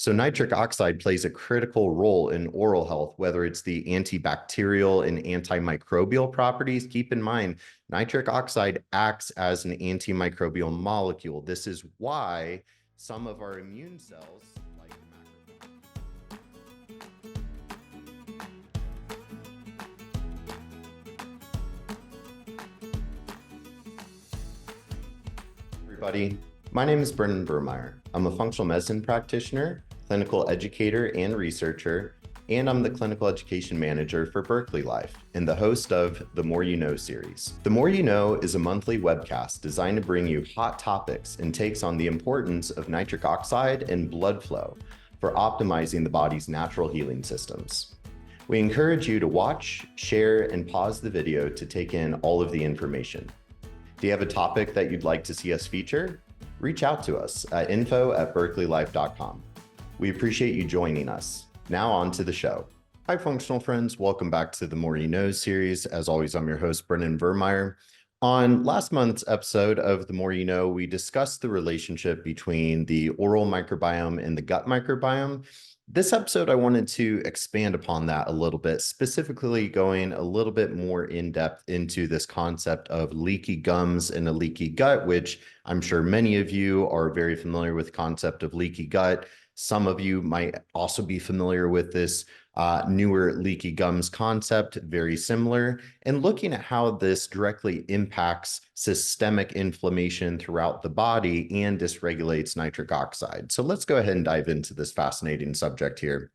So nitric oxide plays a critical role in oral health, whether it's the antibacterial and antimicrobial properties. Keep in mind, nitric oxide acts as an antimicrobial molecule. This is why some of our immune cells, like everybody, my name is Brendan Vermeire. I'm a functional medicine practitioner, clinical educator and researcher, and I'm the clinical education manager for Berkeley Life and the host of The More You Know series. The More You Know is a monthly webcast designed to bring you hot topics and takes on the importance of nitric oxide and blood flow for optimizing the body's natural healing systems. We encourage you to watch, share, and pause the video to take in all of the information. Do you have a topic that you'd like to see us feature? Reach out to us at info@berkeleylife.com. We appreciate you joining us. Now on to the show. Hi, functional friends. Welcome back to the More You Know series. As always, I'm your host, Brendan Vermeire. On last month's episode of The More You Know, we discussed the relationship between the oral microbiome and the gut microbiome. This episode, I wanted to expand upon that a little bit, specifically going a little bit more in depth into this concept of leaky gums and a leaky gut, which I'm sure many of you are very familiar with the concept of leaky gut. Some of you might also be familiar with this newer leaky gums concept, very similar, and looking at how this directly impacts systemic inflammation throughout the body and dysregulates nitric oxide. So let's go ahead and dive into this fascinating subject here.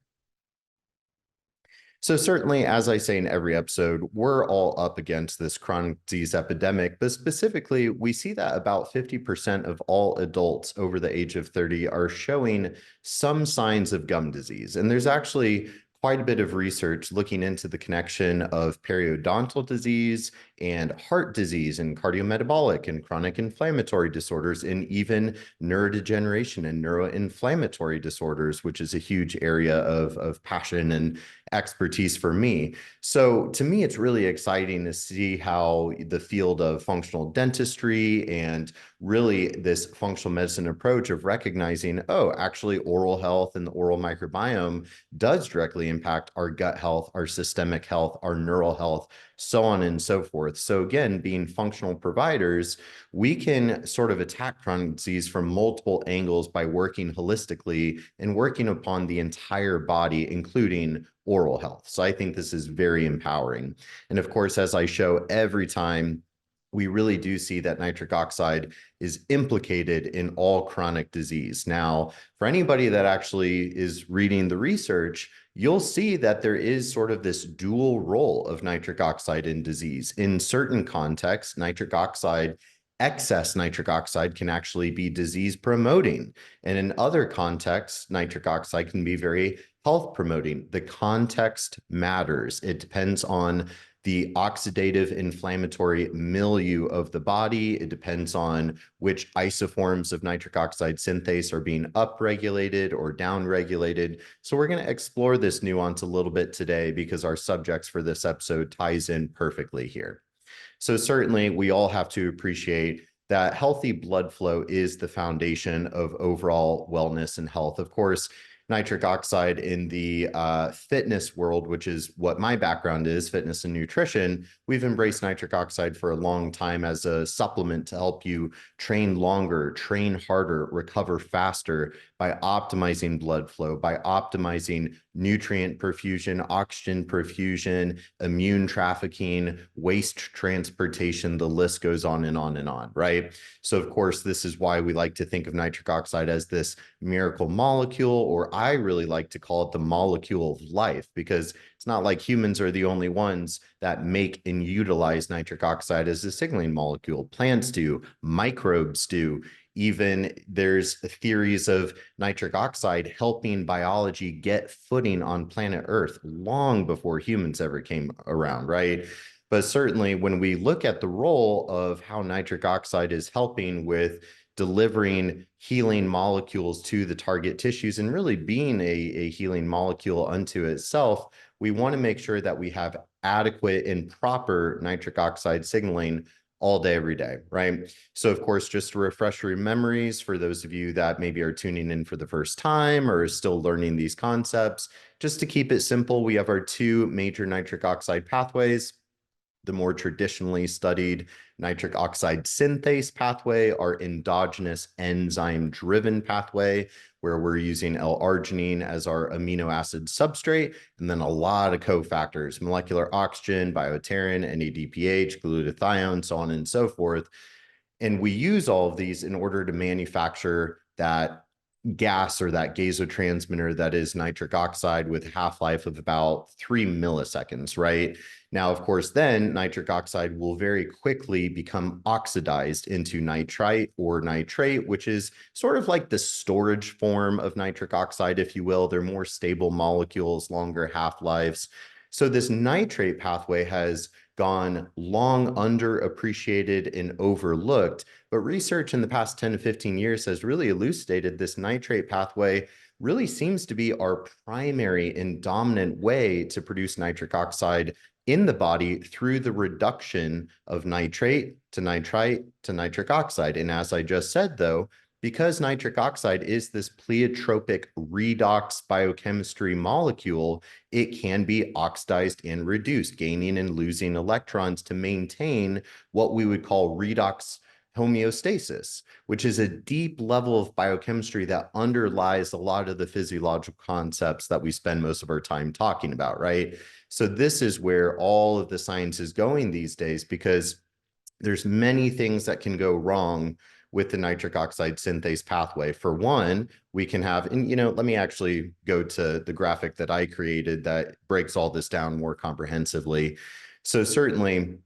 So certainly, as I say in every episode, we're all up against this chronic disease epidemic, but specifically, we see that about 50% of all adults over the age of 30 are showing some signs of gum disease. And there's actually quite a bit of research looking into the connection of periodontal disease and heart disease and cardiometabolic and chronic inflammatory disorders and even neurodegeneration and neuroinflammatory disorders, which is a huge area of passion and expertise for me. So to me, it's really exciting to see how the field of functional dentistry and really this functional medicine approach of recognizing, oh, actually oral health and the oral microbiome does directly impact our gut health, our systemic health, our neural health, so on and so forth. So again, being functional providers, we can sort of attack chronic disease from multiple angles by working holistically and working upon the entire body, including oral health. So I think this is very empowering. And of course, as I show every time, we really do see that nitric oxide is implicated in all chronic disease. Now, for anybody that actually is reading the research, you'll see that there is sort of this dual role of nitric oxide in disease. In certain contexts, excess nitric oxide can actually be disease promoting. And in other contexts, nitric oxide can be very health promoting. The context matters. It depends on the oxidative inflammatory milieu of the body. It depends on which isoforms of nitric oxide synthase are being upregulated or downregulated. So we're going to explore this nuance a little bit today because our subjects for this episode ties in perfectly here. So certainly we all have to appreciate that healthy blood flow is the foundation of overall wellness and health. Of course, nitric oxide in the fitness world, which is what my background is, fitness and nutrition, we've embraced nitric oxide for a long time as a supplement to help you train longer, train harder, recover faster by optimizing blood flow, by optimizing nutrient perfusion, oxygen perfusion, immune trafficking, waste transportation, the list goes on and on and on, right? So of course, this is why we like to think of nitric oxide as this miracle molecule, or I really like to call it the molecule of life, because it's not like humans are the only ones that make and utilize nitric oxide as a signaling molecule. Plants do, microbes do. Even there's theories of nitric oxide helping biology get footing on planet Earth long before humans ever came around, right? But certainly when we look at the role of how nitric oxide is helping with delivering healing molecules to the target tissues and really being a healing molecule unto itself, we want to make sure that we have adequate and proper nitric oxide signaling all day, every day, right? So of course, just to refresh your memories for those of you that maybe are tuning in for the first time or still learning these concepts, just to keep it simple, we have our two major nitric oxide pathways. The more traditionally studied nitric oxide synthase pathway, our endogenous enzyme-driven pathway, where we're using L-arginine as our amino acid substrate, and then a lot of cofactors, molecular oxygen, bioterin, NADPH, glutathione, so on and so forth. And we use all of these in order to manufacture that gas or that gasotransmitter that is nitric oxide with half-life of about 3 milliseconds, right? Now, of course, then nitric oxide will very quickly become oxidized into nitrite or nitrate, which is sort of like the storage form of nitric oxide, if you will. They're more stable molecules, longer half-lives. So this nitrate pathway has gone long underappreciated and overlooked, but research in the past 10 to 15 years has really elucidated this nitrate pathway really seems to be our primary and dominant way to produce nitric oxide in the body through the reduction of nitrate to nitrite to nitric oxide. And as I just said, though, because nitric oxide is this pleiotropic redox biochemistry molecule, it can be oxidized and reduced, gaining and losing electrons to maintain what we would call redox homeostasis, which is a deep level of biochemistry that underlies a lot of the physiological concepts that we spend most of our time talking about, right? So this is where all of the science is going these days, because there's many things that can go wrong with the nitric oxide synthase pathway. For one, we can have, and let me actually go to the graphic that I created that breaks all this down more comprehensively. So certainly,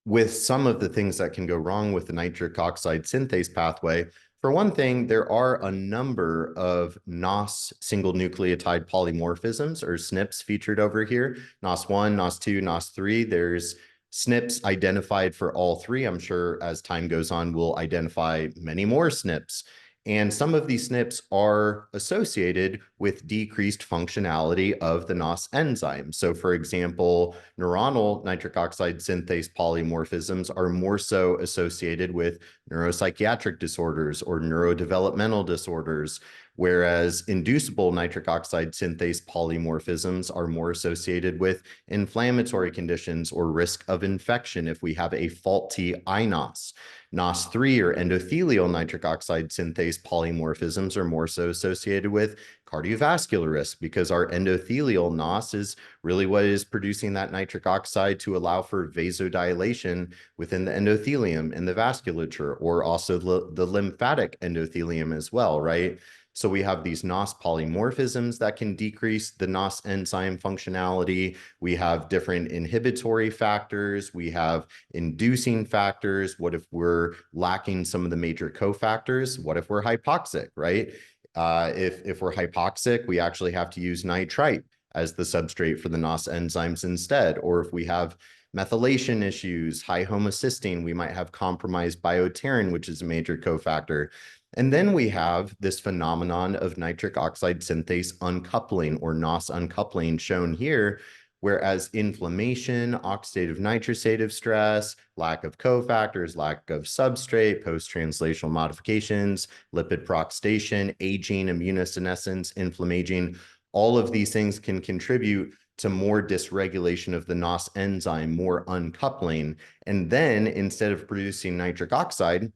with some of the things that can go wrong with the nitric oxide synthase pathway, for one thing, there are a number of NOS single nucleotide polymorphisms, or SNPs, featured over here. NOS1, NOS2, NOS3. There's SNPs identified for all three. I'm sure as time goes on, we'll identify many more SNPs. And some of these SNPs are associated with decreased functionality of the NOS enzyme. So for example, neuronal nitric oxide synthase polymorphisms are more so associated with neuropsychiatric disorders or neurodevelopmental disorders, whereas inducible nitric oxide synthase polymorphisms are more associated with inflammatory conditions or risk of infection if we have a faulty iNOS. NOS3 or endothelial nitric oxide synthase polymorphisms are more so associated with cardiovascular risk, because our endothelial NOS is really what is producing that nitric oxide to allow for vasodilation within the endothelium and the vasculature, or also the lymphatic endothelium as well, right? So we have these NOS polymorphisms that can decrease the NOS enzyme functionality. We have different inhibitory factors. We have inducing factors. What if we're lacking some of the major cofactors? What if we're hypoxic, right? If we're hypoxic, we actually have to use nitrite as the substrate for the NOS enzymes instead. Or if we have methylation issues, high homocysteine, we might have compromised bioterin, which is a major cofactor. And then we have this phenomenon of nitric oxide synthase uncoupling, or NOS uncoupling, shown here, whereas inflammation, oxidative nitrosative stress, lack of cofactors, lack of substrate, post-translational modifications, lipid peroxidation, aging, immunosenescence, inflammaging, all of these things can contribute to more dysregulation of the NOS enzyme, more uncoupling. And then instead of producing nitric oxide,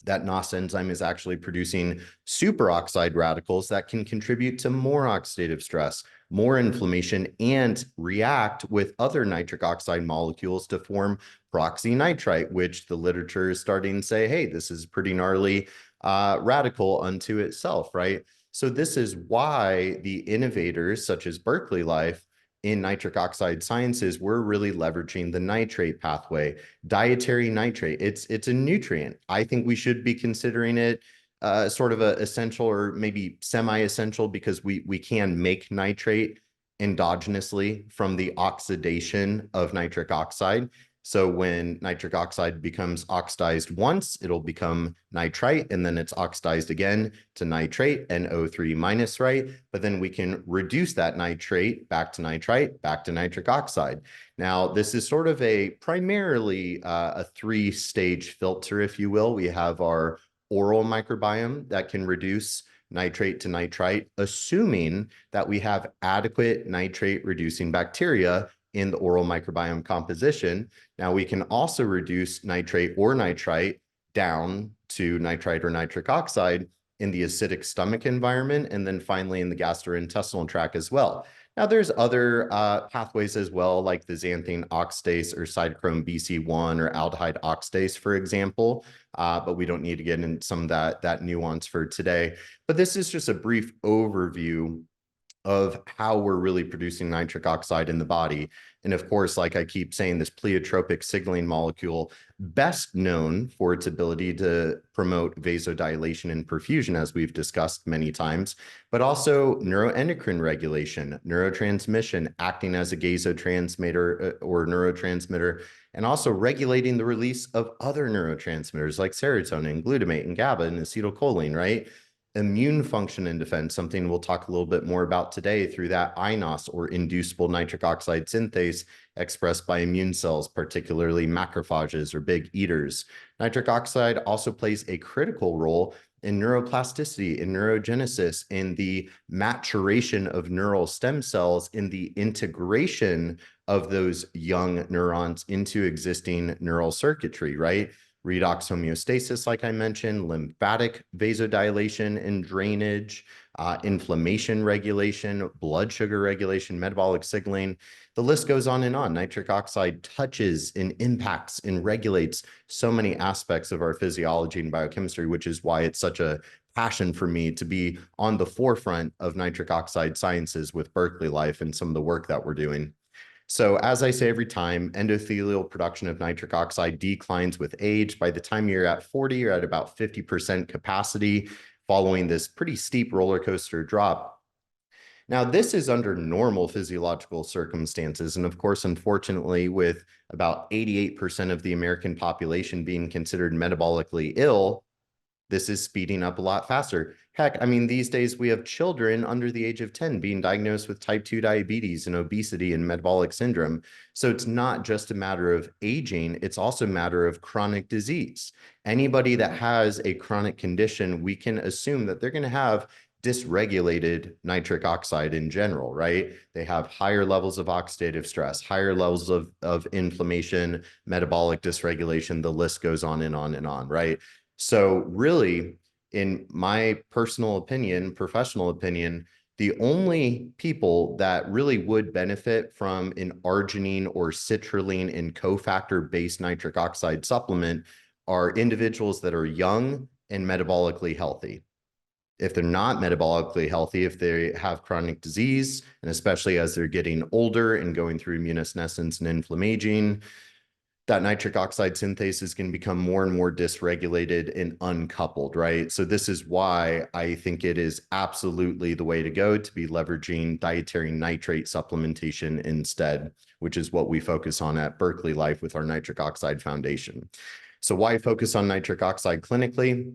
that NOS enzyme is actually producing superoxide radicals that can contribute to more oxidative stress, more inflammation, and react with other nitric oxide molecules to form peroxynitrite, which the literature is starting to say, hey, this is pretty gnarly radical unto itself, right? So this is why the innovators such as Berkeley Life in nitric oxide sciences, we're really leveraging the nitrate pathway. Dietary nitrate, it's a nutrient. I think we should be considering it sort of a essential or maybe semi-essential, because we can make nitrate endogenously from the oxidation of nitric oxide. So when nitric oxide becomes oxidized once, it'll become nitrite, and then it's oxidized again to nitrate, NO3 minus, right? But then we can reduce that nitrate back to nitrite, back to nitric oxide. Now, this is sort of a primarily a three-stage filter, if you will. We have our oral microbiome that can reduce nitrate to nitrite, assuming that we have adequate nitrate-reducing bacteria in the oral microbiome composition. Now, we can also reduce nitrate or nitrite down to nitrite or nitric oxide in the acidic stomach environment, and then finally in the gastrointestinal tract as well. Now, there's other pathways as well, like the xanthine oxidase or cytochrome BC1 or aldehyde oxidase, for example, but we don't need to get into some of that nuance for today. But this is just a brief overview of how we're really producing nitric oxide in the body. And of course, like I keep saying, this pleiotropic signaling molecule, best known for its ability to promote vasodilation and perfusion, as we've discussed many times, but also neuroendocrine regulation, neurotransmission, acting as a gasotransmitter or neurotransmitter, and also regulating the release of other neurotransmitters like serotonin, glutamate, and GABA, and acetylcholine, right? Immune function and defense, something we'll talk a little bit more about today through that INOS or inducible nitric oxide synthase expressed by immune cells, particularly macrophages or big eaters. Nitric oxide also plays a critical role in neuroplasticity, in neurogenesis, in the maturation of neural stem cells, in the integration of those young neurons into existing neural circuitry, right? Redox homeostasis, like I mentioned, lymphatic vasodilation and drainage, inflammation regulation, blood sugar regulation, metabolic signaling. The list goes on and on. Nitric oxide touches and impacts and regulates so many aspects of our physiology and biochemistry, which is why it's such a passion for me to be on the forefront of nitric oxide sciences with Berkeley Life and some of the work that we're doing. So as I say every time, endothelial production of nitric oxide declines with age. By the time you're at 40, you're at about 50% capacity following this pretty steep roller coaster drop. Now, this is under normal physiological circumstances. And of course, unfortunately, with about 88% of the American population being considered metabolically ill, this is speeding up a lot faster. Heck, I mean, these days we have children under the age of 10 being diagnosed with type 2 diabetes and obesity and metabolic syndrome. So it's not just a matter of aging, it's also a matter of chronic disease. Anybody that has a chronic condition, we can assume that they're going to have dysregulated nitric oxide in general, right? They have higher levels of oxidative stress, higher levels of inflammation, metabolic dysregulation, the list goes on and on and on, right? So really, in my personal opinion, professional opinion, the only people that really would benefit from an arginine or citrulline and cofactor-based nitric oxide supplement are individuals that are young and metabolically healthy. If they're not metabolically healthy, if they have chronic disease, and especially as they're getting older and going through immunosenescence and inflammation, that nitric oxide synthase is going to become more and more dysregulated and uncoupled, right? So this is why I think it is absolutely the way to go to be leveraging dietary nitrate supplementation instead, which is what we focus on at Berkeley Life with our Nitric Oxide Foundation. So why focus on nitric oxide clinically?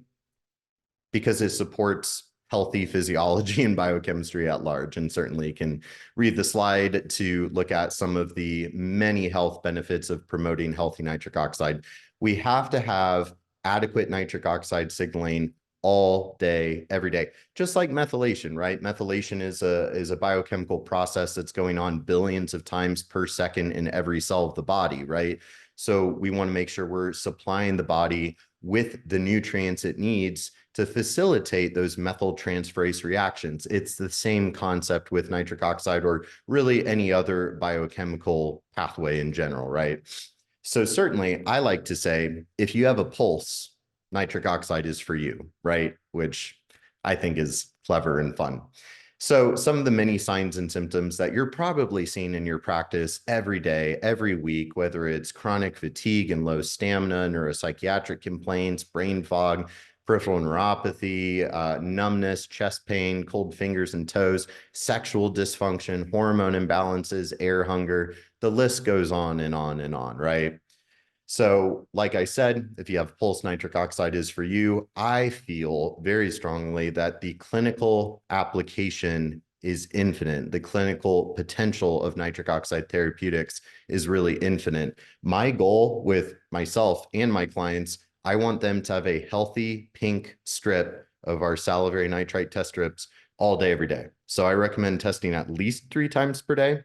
Because it supports healthy physiology and biochemistry at large, and certainly can read the slide to look at some of the many health benefits of promoting healthy nitric oxide. We have to have adequate nitric oxide signaling all day, every day, just like methylation, right? Methylation is a biochemical process that's going on billions of times per second in every cell of the body, right? So we want to make sure we're supplying the body with the nutrients it needs to facilitate those methyltransferase reactions. It's the same concept with nitric oxide or really any other biochemical pathway in general, right? So certainly I like to say, if you have a pulse, nitric oxide is for you, right? Which I think is clever and fun. So some of the many signs and symptoms that you're probably seeing in your practice every day, every week, whether it's chronic fatigue and low stamina, neuropsychiatric complaints, brain fog, peripheral neuropathy, numbness, chest pain, cold fingers and toes, sexual dysfunction, hormone imbalances, air hunger, the list goes on and on and on, right? So, like I said, if you have pulse, nitric oxide is for you. I feel very strongly that the clinical application is infinite. The clinical potential of nitric oxide therapeutics is really infinite. My goal with myself and my clients, I want them to have a healthy pink strip of our salivary nitrite test strips all day, every day. So I recommend testing at least 3 times per day.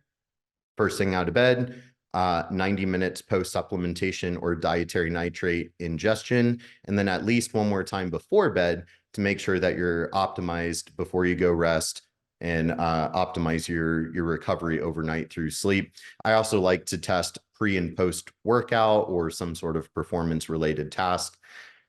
First thing out of bed, 90 minutes post supplementation or dietary nitrate ingestion, and then at least one more time before bed to make sure that you're optimized before you go rest and optimize your recovery overnight through sleep. I also like to test pre and post workout or some sort of performance related task.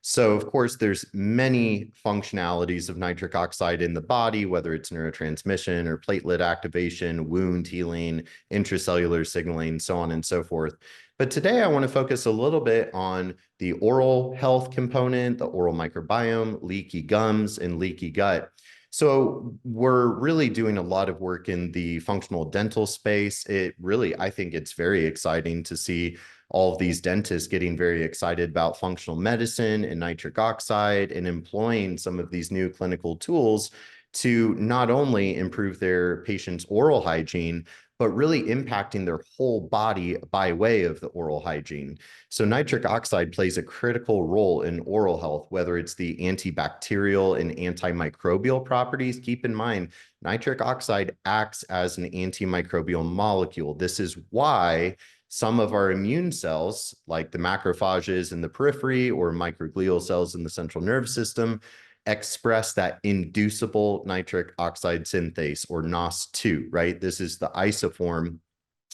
So, of course, there's many functionalities of nitric oxide in the body, whether it's neurotransmission or platelet activation, wound healing, intracellular signaling, so on and so forth. But today I want to focus a little bit on the oral health component, the oral microbiome, leaky gums, and leaky gut. So we're really doing a lot of work in the functional dental space. It really, I think it's very exciting to see all of these dentists getting very excited about functional medicine and nitric oxide and employing some of these new clinical tools to not only improve their patients' oral hygiene, but really impacting their whole body by way of the oral hygiene. So nitric oxide plays a critical role in oral health, whether it's the antibacterial and antimicrobial properties. Keep in mind, nitric oxide acts as an antimicrobial molecule. This is why some of our immune cells, like the macrophages in the periphery or microglial cells in the central nervous system, express that inducible nitric oxide synthase, or NOS2, right? This is the isoform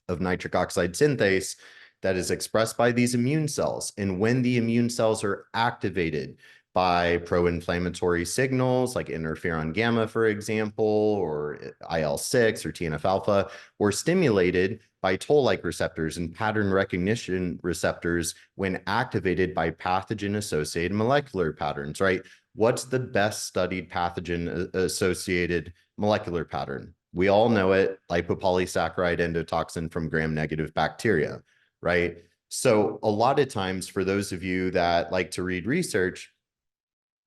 of nitric oxide synthase that is expressed by these immune cells. And when the immune cells are activated by pro-inflammatory signals like interferon gamma, for example, or IL-6 or TNF-alpha, or stimulated by toll-like receptors and pattern recognition receptors when activated by pathogen-associated molecular patterns, right? What's the best studied pathogen-associated molecular pattern? We all know it, lipopolysaccharide endotoxin from gram-negative bacteria, right? So a lot of times for those of you that like to read research,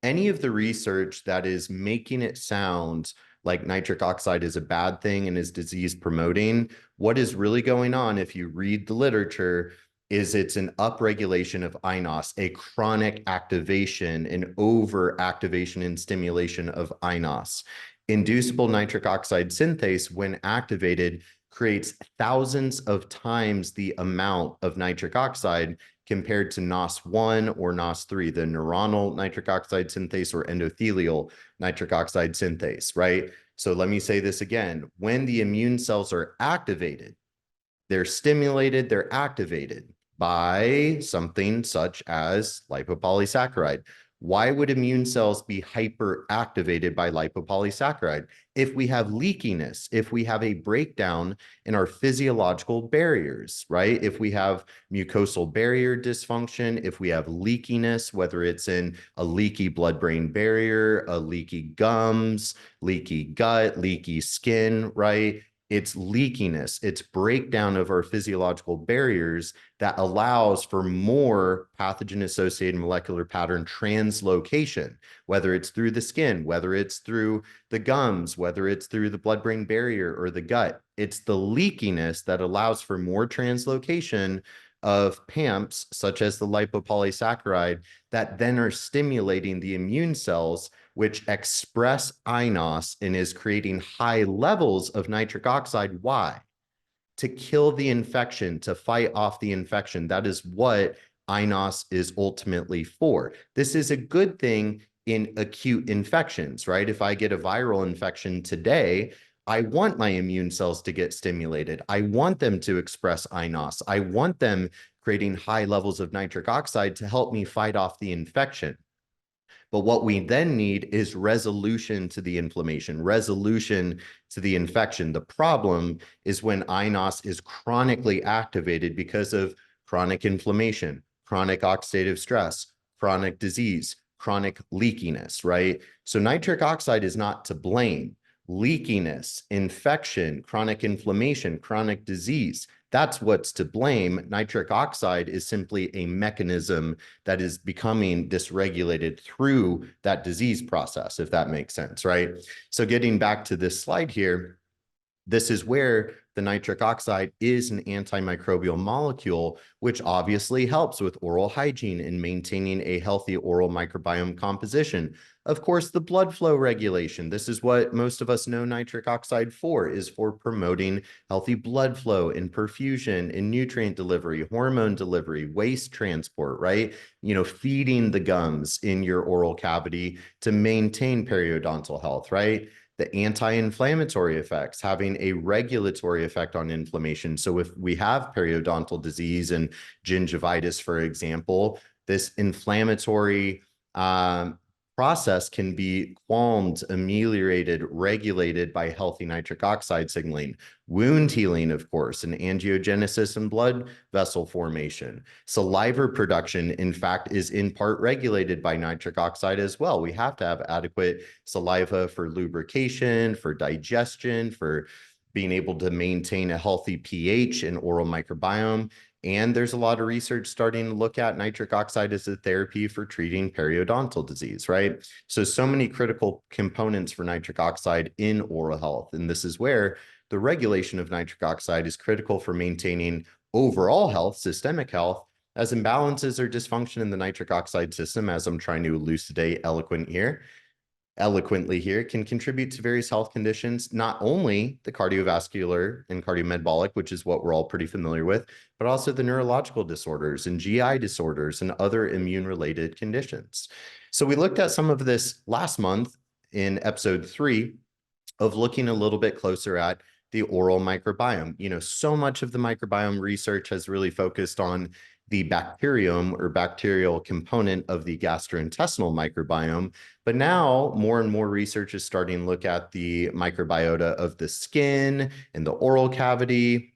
any of the research that is making it sound like nitric oxide is a bad thing and is disease promoting, what is really going on if you read the literature is it's an upregulation of iNOS, a chronic activation, an overactivation and stimulation of iNOS. Inducible nitric oxide synthase, when activated, creates thousands of times the amount of nitric oxide compared to NOS1 or NOS3, the neuronal nitric oxide synthase or endothelial nitric oxide synthase, right? So let me say this again. When the immune cells are activated, they're stimulated, they're activated by something such as lipopolysaccharide. Why would immune cells be hyperactivated by lipopolysaccharide? If we have leakiness, if we have a breakdown in our physiological barriers, right? If we have mucosal barrier dysfunction, if we have leakiness, whether it's in a leaky blood-brain barrier, a leaky gums, leaky gut, leaky skin, right? It's leakiness, it's breakdown of our physiological barriers that allows for more pathogen-associated molecular pattern translocation, whether it's through the skin, whether it's through the gums, whether it's through the blood-brain barrier or the gut. It's the leakiness that allows for more translocation of PAMPs, such as the lipopolysaccharide, that then are stimulating the immune cells which express iNOS and is creating high levels of nitric oxide. Why? To kill the infection, to fight off the infection. That is what iNOS is ultimately for. This is a good thing in acute infections, right? If I get a viral infection today, I want my immune cells to get stimulated. I want them to express iNOS. I want them creating high levels of nitric oxide to help me fight off the infection. But what we then need is resolution to the inflammation, resolution to the infection. The problem is when iNOS is chronically activated because of chronic inflammation, chronic oxidative stress, chronic disease, chronic leakiness, right? So nitric oxide is not to blame. Leakiness, infection, chronic inflammation, chronic disease, that's what's to blame. Nitric oxide is simply a mechanism that is becoming dysregulated through that disease process, if that makes sense, right? So getting back to this slide here, this is where the nitric oxide is an antimicrobial molecule, which obviously helps with oral hygiene and maintaining a healthy oral microbiome composition. Of course, the blood flow regulation. This is what most of us know nitric oxide for, is for promoting healthy blood flow and perfusion and nutrient delivery, hormone delivery, waste transport, right? You know, feeding the gums in your oral cavity to maintain periodontal health, right? The anti-inflammatory effects, having a regulatory effect on inflammation. So if we have periodontal disease and gingivitis, for example, this inflammatory process can be calmed, ameliorated, regulated by healthy nitric oxide signaling. Wound healing, of course, and angiogenesis and blood vessel formation. Saliva production, in fact, is in part regulated by nitric oxide as well. We have to have adequate saliva for lubrication, for digestion, for being able to maintain a healthy pH and oral microbiome. And there's a lot of research starting to look at nitric oxide as a therapy for treating periodontal disease, right? So many critical components for nitric oxide in oral health. And this is where the regulation of nitric oxide is critical for maintaining overall health, systemic health, as imbalances or dysfunction in the nitric oxide system, as I'm trying to elucidate eloquently here, can contribute to various health conditions, not only the cardiovascular and cardiometabolic, which is what we're all pretty familiar with, but also the neurological disorders and GI disorders and other immune-related conditions. So we looked at some of this last month in episode 3 of looking a little bit closer at the oral microbiome. You know, so much of the microbiome research has really focused on the bacterium or bacterial component of the gastrointestinal microbiome. But now more and more research is starting to look at the microbiota of the skin and the oral cavity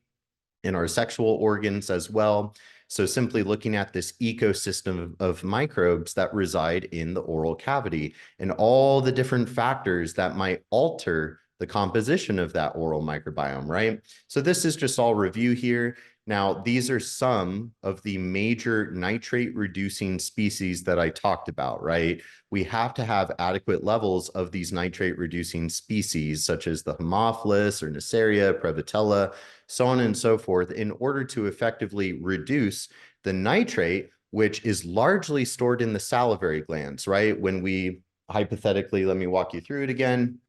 and our sexual organs as well. So simply looking at this ecosystem of microbes that reside in the oral cavity and all the different factors that might alter the composition of that oral microbiome, right? So this is just all review here. Now, these are some of the major nitrate reducing species that I talked about, right? We have to have adequate levels of these nitrate reducing species, such as the Haemophilus or Neisseria, Prevotella, so on and so forth, in order to effectively reduce the nitrate, which is largely stored in the salivary glands, right? When we hypothetically, let me walk you through it again.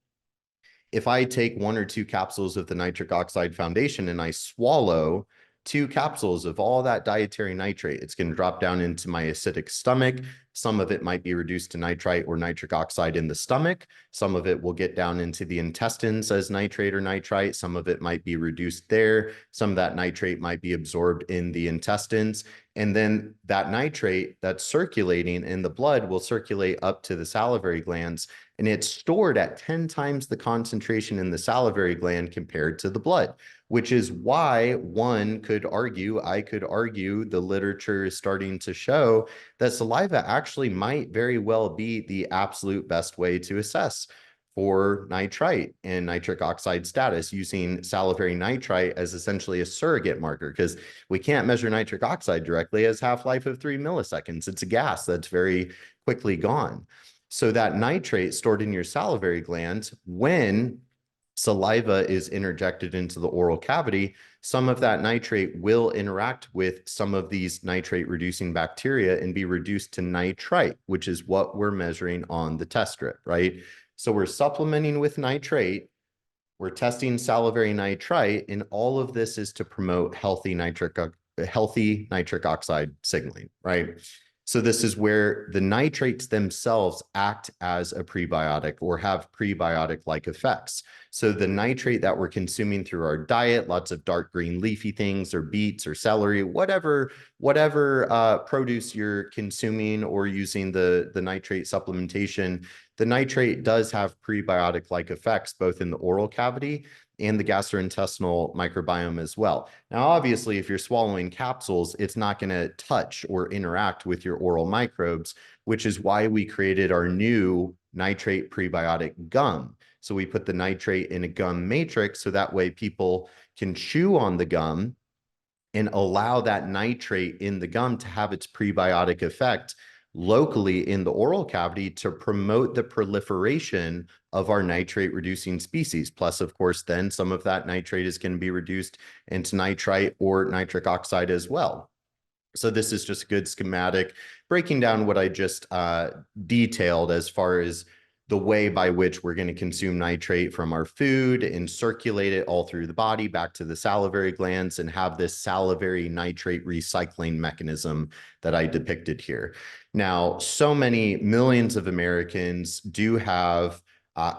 If I take 1 or 2 capsules of the nitric oxide foundation and I swallow 2 capsules of all that dietary nitrate, it's going to drop down into my acidic stomach. Some of it might be reduced to nitrite or nitric oxide in the stomach. Some of it will get down into the intestines as nitrate or nitrite. Some of it might be reduced there. Some of that nitrate might be absorbed in the intestines. And then that nitrate that's circulating in the blood will circulate up to the salivary glands, and it's stored at 10 times the concentration in the salivary gland compared to the blood, which is why one could argue, I could argue, the literature is starting to show that saliva actually might very well be the absolute best way to assess for nitrite and nitric oxide status, using salivary nitrite as essentially a surrogate marker, because we can't measure nitric oxide directly, as half-life of 3 milliseconds. It's a gas that's very quickly gone. So that nitrate stored in your salivary glands, when saliva is interjected into the oral cavity, some of that nitrate will interact with some of these nitrate reducing bacteria and be reduced to nitrite, which is what we're measuring on the test strip, right? So we're supplementing with nitrate, we're testing salivary nitrite, and all of this is to promote healthy nitric oxide signaling, right? So this is where the nitrates themselves act as a prebiotic or have prebiotic-like effects. So the nitrate that we're consuming through our diet, lots of dark green leafy things or beets or celery, whatever produce you're consuming or using the nitrate supplementation, the nitrate does have prebiotic-like effects both in the oral cavity and the gastrointestinal microbiome as well. Now, obviously, if you're swallowing capsules, it's not going to touch or interact with your oral microbes, which is why we created our new nitrate prebiotic gum. So we put the nitrate in a gum matrix so that way people can chew on the gum and allow that nitrate in the gum to have its prebiotic effect locally in the oral cavity to promote the proliferation of our nitrate reducing species. Plus, of course, then some of that nitrate is going to be reduced into nitrite or nitric oxide as well. So this is just a good schematic breaking down what I just detailed as far as the way by which we're going to consume nitrate from our food and circulate it all through the body back to the salivary glands and have this salivary nitrate recycling mechanism that I depicted here. Now, so many millions of Americans do have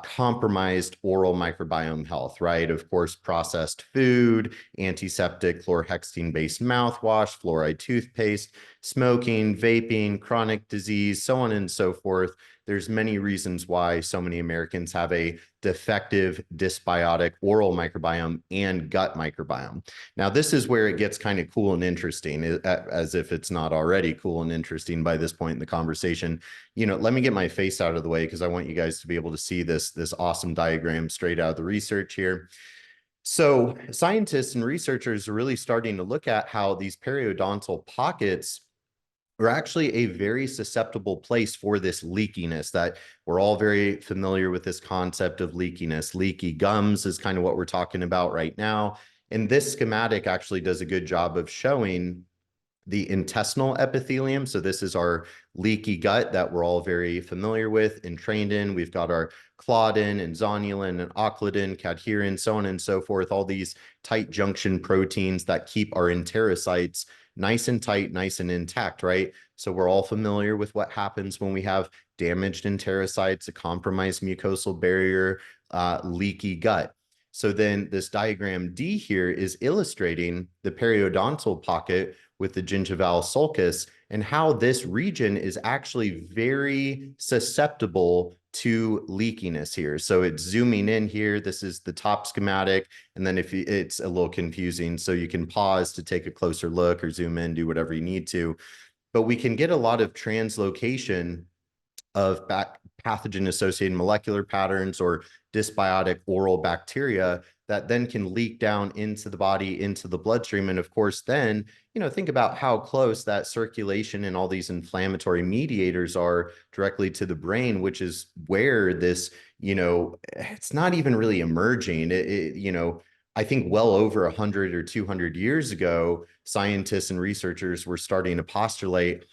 compromised oral microbiome health, right? Of course, processed food, antiseptic chlorhexidine-based mouthwash, fluoride toothpaste, smoking, vaping, chronic disease, so on and so forth. There's many reasons why so many Americans have a defective, dysbiotic oral microbiome and gut microbiome. Now, this is where it gets kind of cool and interesting, as if it's not already cool and interesting by this point in the conversation. Let me get my face out of the way because I want you guys to be able to see this awesome diagram straight out of the research here. So scientists and researchers are really starting to look at how these periodontal pockets are actually a very susceptible place for this leakiness that we're all very familiar with this concept of leakiness. Leaky gums is kind of what we're talking about right now. And this schematic actually does a good job of showing the intestinal epithelium. So this is our leaky gut that we're all very familiar with and trained in. We've got our claudin and zonulin and occludin, cadherin, so on and so forth, all these tight junction proteins that keep our enterocytes nice and tight, nice and intact, right? So we're all familiar with what happens when we have damaged enterocytes, a compromised mucosal barrier, leaky gut. So then this diagram D here is illustrating the periodontal pocket with the gingival sulcus and how this region is actually very susceptible to leakiness here. So it's zooming in here. This is the top schematic. And then if it's a little confusing, so you can pause to take a closer look or zoom in, do whatever you need to. But we can get a lot of translocation of pathogen-associated molecular patterns or dysbiotic oral bacteria that then can leak down into the body, into the bloodstream. And of course, then, think about how close that circulation and all these inflammatory mediators are directly to the brain, which is where this, it's not even really emerging. I think well over 100 or 200 years ago, scientists and researchers were starting to postulate,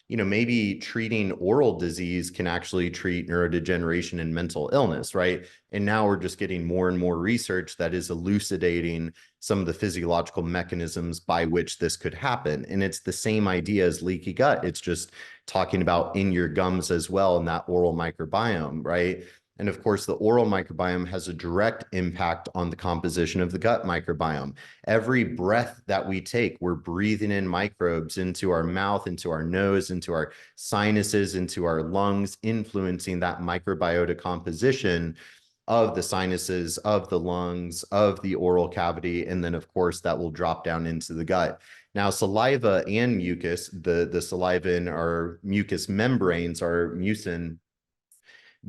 maybe treating oral disease can actually treat neurodegeneration and mental illness, right? And now we're just getting more and more research that is elucidating some of the physiological mechanisms by which this could happen. And it's the same idea as leaky gut. It's just talking about in your gums as well in that oral microbiome, right? And of course, the oral microbiome has a direct impact on the composition of the gut microbiome. Every breath that we take, we're breathing in microbes into our mouth, into our nose, into our sinuses, into our lungs, influencing that microbiota composition of the sinuses, of the lungs, of the oral cavity. And then, of course, that will drop down into the gut. Now, saliva and mucus, the saliva in our mucous membranes, our mucin,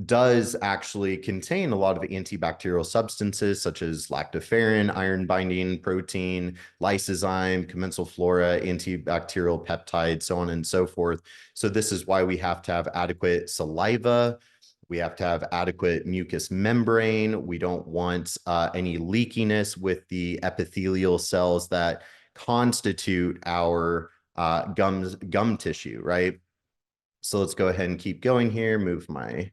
does actually contain a lot of antibacterial substances such as lactoferrin, iron-binding protein, lysozyme, commensal flora, antibacterial peptides, so on and so forth. So this is why we have to have adequate saliva. We have to have adequate mucous membrane. We don't want any leakiness with the epithelial cells that constitute our gum tissue, right? So let's go ahead and keep going here, move my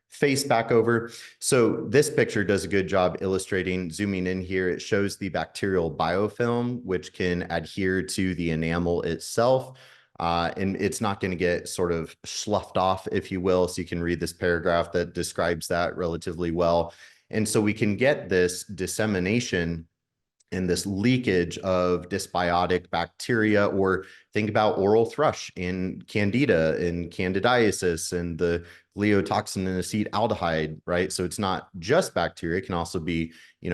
face back over. So this picture does a good job illustrating, zooming in here, it shows the bacterial biofilm, which can adhere to the enamel itself. And it's not going to get sort of sloughed off, if you will. So you can read this paragraph that describes that relatively well. And so we can get this dissemination and this leakage of dysbiotic bacteria, or think about oral thrush in candida and candidiasis and the gliotoxin and acetaldehyde, right? So it's not just bacteria, it can also be,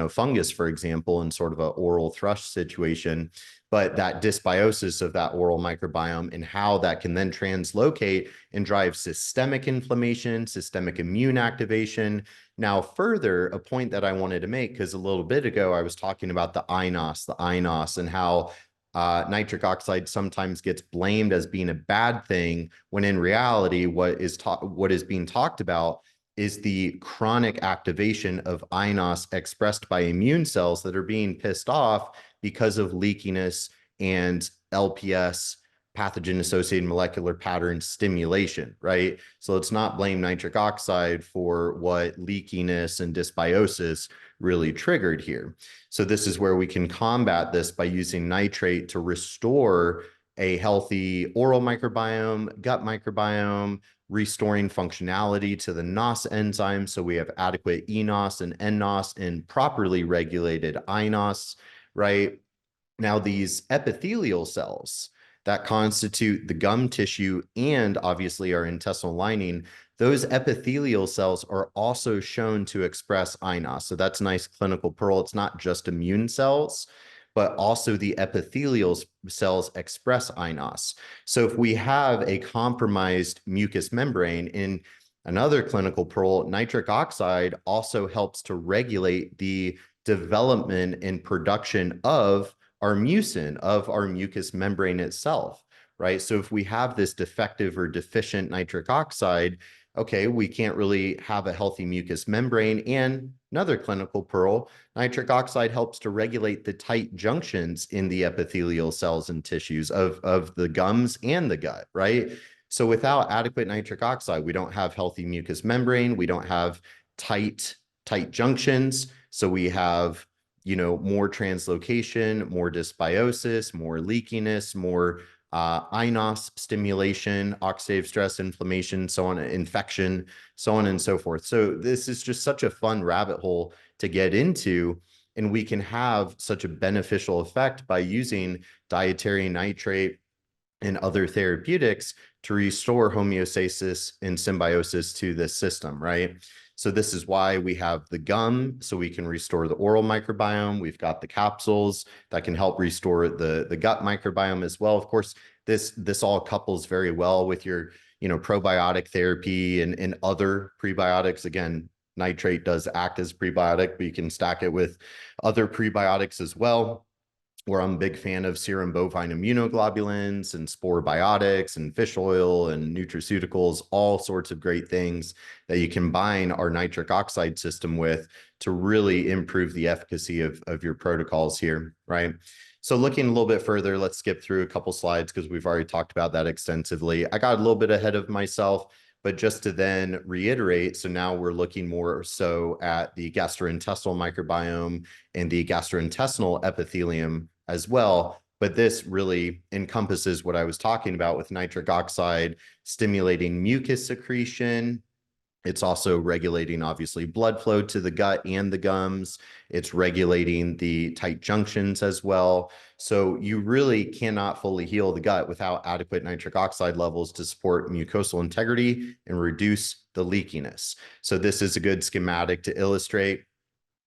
fungus, for example, in sort of an oral thrush situation. But that dysbiosis of that oral microbiome and how that can then translocate and drive systemic inflammation, systemic immune activation. Now, further, a point that I wanted to make, because a little bit ago I was talking about the INOS, and how Nitric oxide sometimes gets blamed as being a bad thing, when in reality, what is being talked about is the chronic activation of INOS expressed by immune cells that are being pissed off because of leakiness and LPS, pathogen-associated molecular pattern stimulation, right? So let's not blame nitric oxide for what leakiness and dysbiosis really triggered here. So this is where we can combat this by using nitrate to restore a healthy oral microbiome, gut microbiome, restoring functionality to the NOS enzyme. So we have adequate eNOS and nNOS and properly regulated iNOS, right? Now, these epithelial cells that constitute the gum tissue and obviously our intestinal lining, those epithelial cells are also shown to express iNOS. So that's a nice clinical pearl. It's not just immune cells, but also the epithelial cells express iNOS. So if we have a compromised mucous membrane, in another clinical pearl, nitric oxide also helps to regulate the development and production of our mucin, of our mucous membrane itself, right? So if we have this defective or deficient nitric oxide, okay, we can't really have a healthy mucous membrane. And another clinical pearl, nitric oxide helps to regulate the tight junctions in the epithelial cells and tissues of the gums and the gut, right? So without adequate nitric oxide, we don't have healthy mucous membrane, we don't have tight junctions. So we have, more translocation, more dysbiosis, more leakiness, more iNOS stimulation, oxidative stress, inflammation, so on, infection, so on and so forth. So this is just such a fun rabbit hole to get into, and we can have such a beneficial effect by using dietary nitrate and other therapeutics to restore homeostasis and symbiosis to this system, right? So this is why we have the gum, so we can restore the oral microbiome. We've got the capsules that can help restore the gut microbiome as well. Of course, this all couples very well with your, probiotic therapy and other prebiotics. Again, nitrate does act as prebiotic, but you can stack it with other prebiotics as well, where I'm a big fan of serum bovine immunoglobulins and spore biotics and fish oil and nutraceuticals, all sorts of great things that you combine our nitric oxide system with to really improve the efficacy of your protocols here, right? So looking a little bit further, let's skip through a couple slides because we've already talked about that extensively. I got a little bit ahead of myself, but just to then reiterate, so now we're looking more so at the gastrointestinal microbiome and the gastrointestinal epithelium as well. But this really encompasses what I was talking about with nitric oxide stimulating mucus secretion. It's also regulating, obviously, blood flow to the gut and the gums. It's regulating the tight junctions as well. So you really cannot fully heal the gut without adequate nitric oxide levels to support mucosal integrity and reduce the leakiness. So this is a good schematic to illustrate.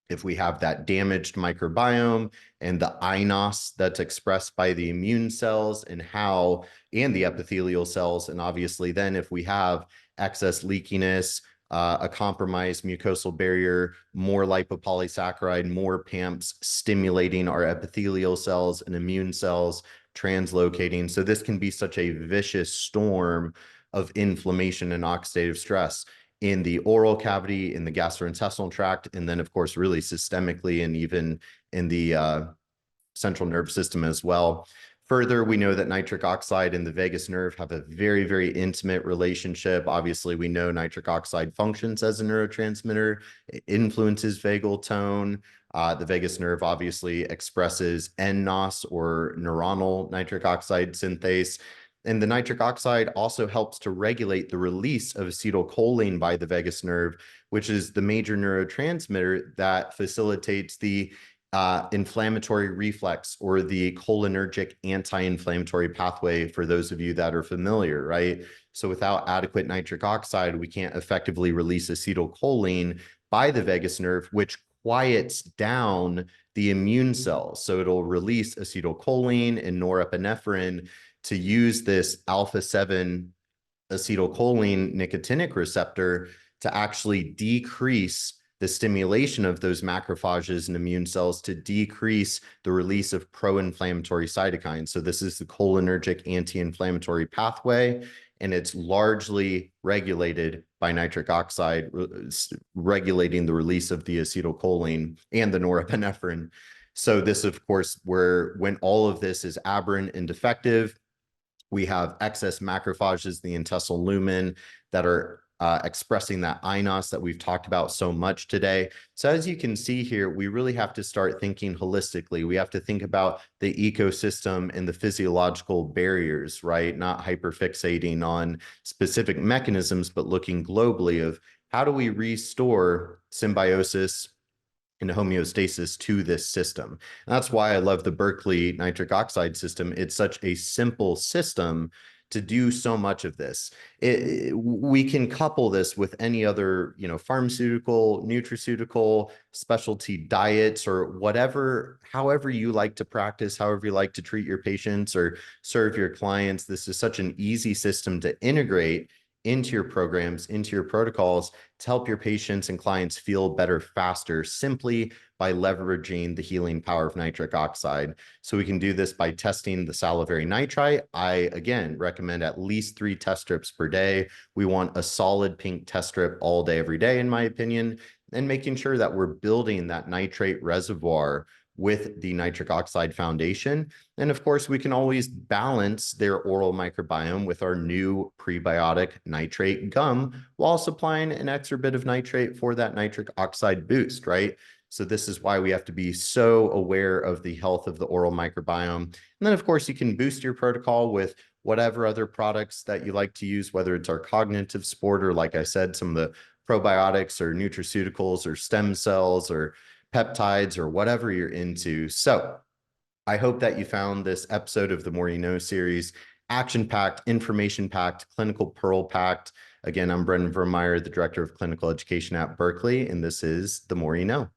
If we have that damaged microbiome and the iNOS that's expressed by the immune cells and the epithelial cells, and obviously then if we have excess leakiness, a compromised mucosal barrier, more lipopolysaccharide, more PAMPs stimulating our epithelial cells and immune cells, translocating. So this can be such a vicious storm of inflammation and oxidative stress in the oral cavity, in the gastrointestinal tract, and then, of course, really systemically and even in the central nervous system as well. Further, we know that nitric oxide and the vagus nerve have a very, very intimate relationship. Obviously, we know nitric oxide functions as a neurotransmitter. It influences vagal tone. The vagus nerve obviously expresses nNOS, or neuronal nitric oxide synthase. And the nitric oxide also helps to regulate the release of acetylcholine by the vagus nerve, which is the major neurotransmitter that facilitates the inflammatory reflex, or the cholinergic anti-inflammatory pathway, for those of you that are familiar, right? So without adequate nitric oxide, we can't effectively release acetylcholine by the vagus nerve, which quiets down the immune cells. So it'll release acetylcholine and norepinephrine to use this alpha-7 acetylcholine nicotinic receptor to actually decrease the stimulation of those macrophages and immune cells to decrease the release of pro-inflammatory cytokines. So this is the cholinergic anti-inflammatory pathway, and it's largely regulated by nitric oxide, regulating the release of the acetylcholine and the norepinephrine. So this, of course, when all of this is aberrant and defective, we have excess macrophages, the intestinal lumen, that are expressing that inos that we've talked about so much today. So as you can see here, we really have to start thinking holistically. We have to think about the ecosystem and the physiological barriers, right? Not hyperfixating on specific mechanisms, but looking globally of how do we restore symbiosis and homeostasis to this system. And that's why I love the Berkeley nitric oxide system. It's such a simple system to do so much of this. We can couple this with any other, pharmaceutical, nutraceutical, specialty diets, or whatever, however you like to practice, however you like to treat your patients or serve your clients. This is such an easy system to integrate into your programs, into your protocols, to help your patients and clients feel better faster, simply by leveraging the healing power of nitric oxide. So we can do this by testing the salivary nitrite. I, again, recommend at least 3 test strips per day. We want a solid pink test strip all day, every day, in my opinion, and making sure that we're building that nitrate reservoir with the nitric oxide foundation. And of course, we can always balance their oral microbiome with our new prebiotic nitrate gum while supplying an extra bit of nitrate for that nitric oxide boost, right? So this is why we have to be so aware of the health of the oral microbiome. And then, of course, you can boost your protocol with whatever other products that you like to use, whether it's our cognitive support, or, like I said, some of the probiotics or nutraceuticals or stem cells or peptides or whatever you're into. So I hope that you found this episode of the More You Know series action-packed, information-packed, clinical pearl-packed. Again, I'm Brendan Vermeire, the Director of Clinical Education at Berkeley, and this is The More You Know.